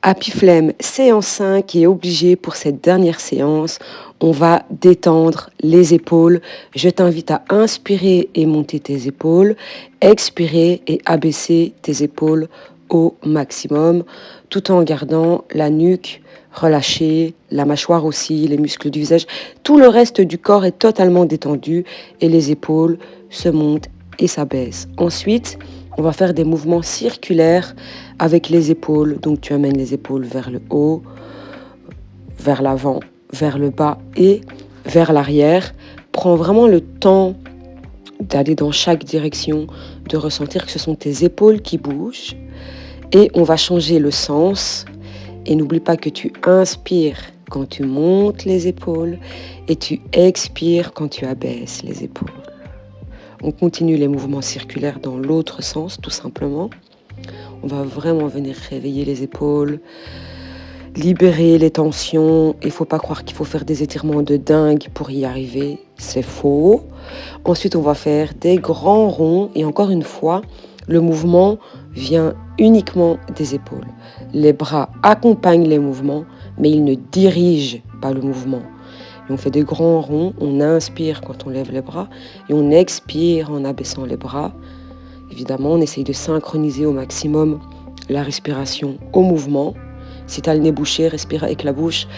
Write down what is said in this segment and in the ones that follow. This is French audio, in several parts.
Happy Flemme, séance 5 et obligé pour cette dernière séance. On va détendre les épaules. Je t'invite à inspirer et monter tes épaules, expirer et abaisser tes épaules au maximum, tout en gardant la nuque relâchée, la mâchoire aussi, les muscles du visage. Tout le reste du corps est totalement détendu et les épaules se montent et s'abaissent. Ensuite, on va faire des mouvements circulaires avec les épaules. Donc tu amènes les épaules vers le haut, vers l'avant, vers le bas et vers l'arrière. Prends vraiment le temps d'aller dans chaque direction, de ressentir que ce sont tes épaules qui bougent. Et on va changer le sens. Et n'oublie pas que tu inspires quand tu montes les épaules et tu expires quand tu abaisses les épaules. On continue les mouvements circulaires dans l'autre sens, tout simplement. On va vraiment venir réveiller les épaules, libérer les tensions. Il ne faut pas croire qu'il faut faire des étirements de dingue pour y arriver. C'est faux. Ensuite, on va faire des grands ronds. Et encore une fois, le mouvement vient uniquement des épaules. Les bras accompagnent les mouvements, mais ils ne dirigent pas le mouvement. Et on fait des grands ronds, on inspire quand on lève les bras et on expire en abaissant les bras. Évidemment, on essaye de synchroniser au maximum la respiration au mouvement. Si tu as le nez bouché, respire avec la bouche.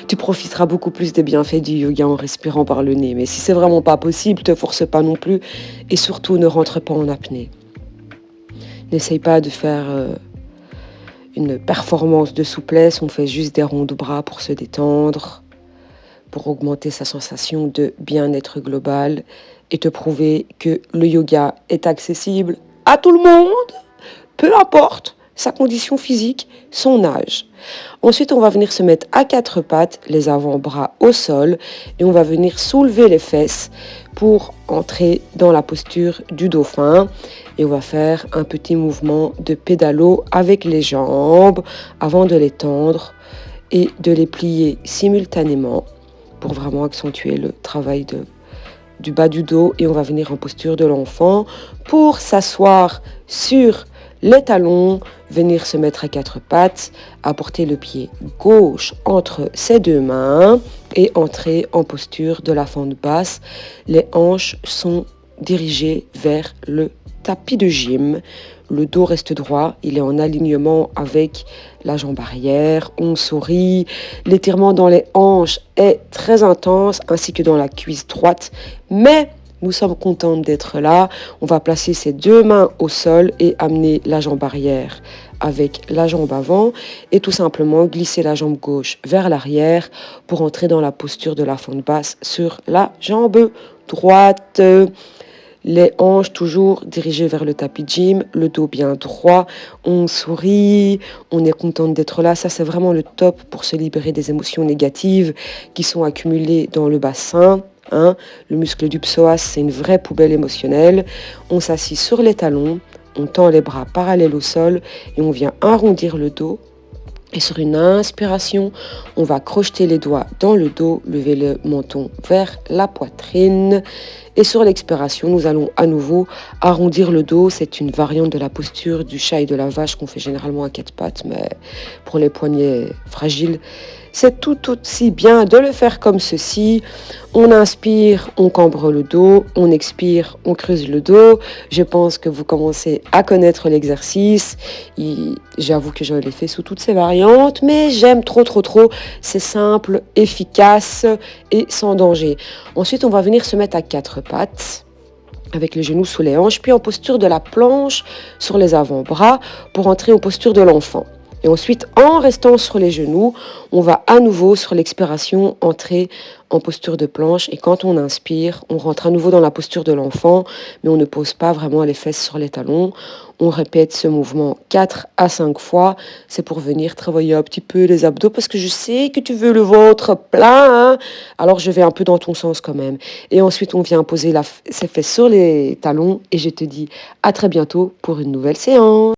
Tu profiteras beaucoup plus des bienfaits du yoga en respirant par le nez. Mais si c'est vraiment pas possible, ne te force pas non plus. Et surtout, ne rentre pas en apnée. N'essaye pas de faire une performance de souplesse. On fait juste des ronds de bras pour se détendre, pour augmenter sa sensation de bien-être global et te prouver que le yoga est accessible à tout le monde, peu importe sa condition physique, son âge. Ensuite, on va venir se mettre à quatre pattes, les avant-bras au sol, et on va venir soulever les fesses pour entrer dans la posture du dauphin. Et on va faire un petit mouvement de pédalo avec les jambes avant de les tendre et de les plier simultanément pour vraiment accentuer le travail du bas du dos. Et on va venir en posture de l'enfant pour s'asseoir sur les talons, venir se mettre à quatre pattes, apporter le pied gauche entre ses deux mains et entrer en posture de la fente basse. Les hanches sont dirigées vers le tapis de gym. Le dos reste droit, il est en alignement avec la jambe arrière, on sourit. L'étirement dans les hanches est très intense, ainsi que dans la cuisse droite, mais nous sommes contents d'être là. On va placer ses deux mains au sol et amener la jambe arrière avec la jambe avant et tout simplement glisser la jambe gauche vers l'arrière pour entrer dans la posture de la fente basse sur la jambe droite. Les hanches toujours dirigées vers le tapis de gym, le dos bien droit, on sourit, on est content d'être là. Ça, c'est vraiment le top pour se libérer des émotions négatives qui sont accumulées dans le bassin. Le muscle du psoas, c'est une vraie poubelle émotionnelle. On s'assit sur les talons, on tend les bras parallèles au sol et on vient arrondir le dos. Et sur une inspiration, on va crocheter les doigts dans le dos, lever le menton vers la poitrine. Et sur l'expiration, nous allons à nouveau arrondir le dos. C'est une variante de la posture du chat et de la vache qu'on fait généralement à quatre pattes, mais pour les poignets fragiles, c'est tout aussi bien de le faire comme ceci. On inspire, on cambre le dos, on expire, on creuse le dos. Je pense que vous commencez à connaître l'exercice. J'avoue que je l'ai fait sous toutes ces variantes, mais j'aime trop. C'est simple, efficace et sans danger. Ensuite, on va venir se mettre à quatre pattes, avec les genoux sous les hanches, puis en posture de la planche sur les avant-bras pour entrer en posture de l'enfant. Et ensuite, en restant sur les genoux, on va à nouveau, sur l'expiration, entrer en posture de planche. Et quand on inspire, on rentre à nouveau dans la posture de l'enfant, mais on ne pose pas vraiment les fesses sur les talons. On répète ce mouvement 4 à 5 fois. C'est pour venir travailler un petit peu les abdos, parce que je sais que tu veux le ventre plein. Alors, je vais un peu dans ton sens quand même. Et ensuite, on vient poser ses fesses sur les talons. Et je te dis à très bientôt pour une nouvelle séance.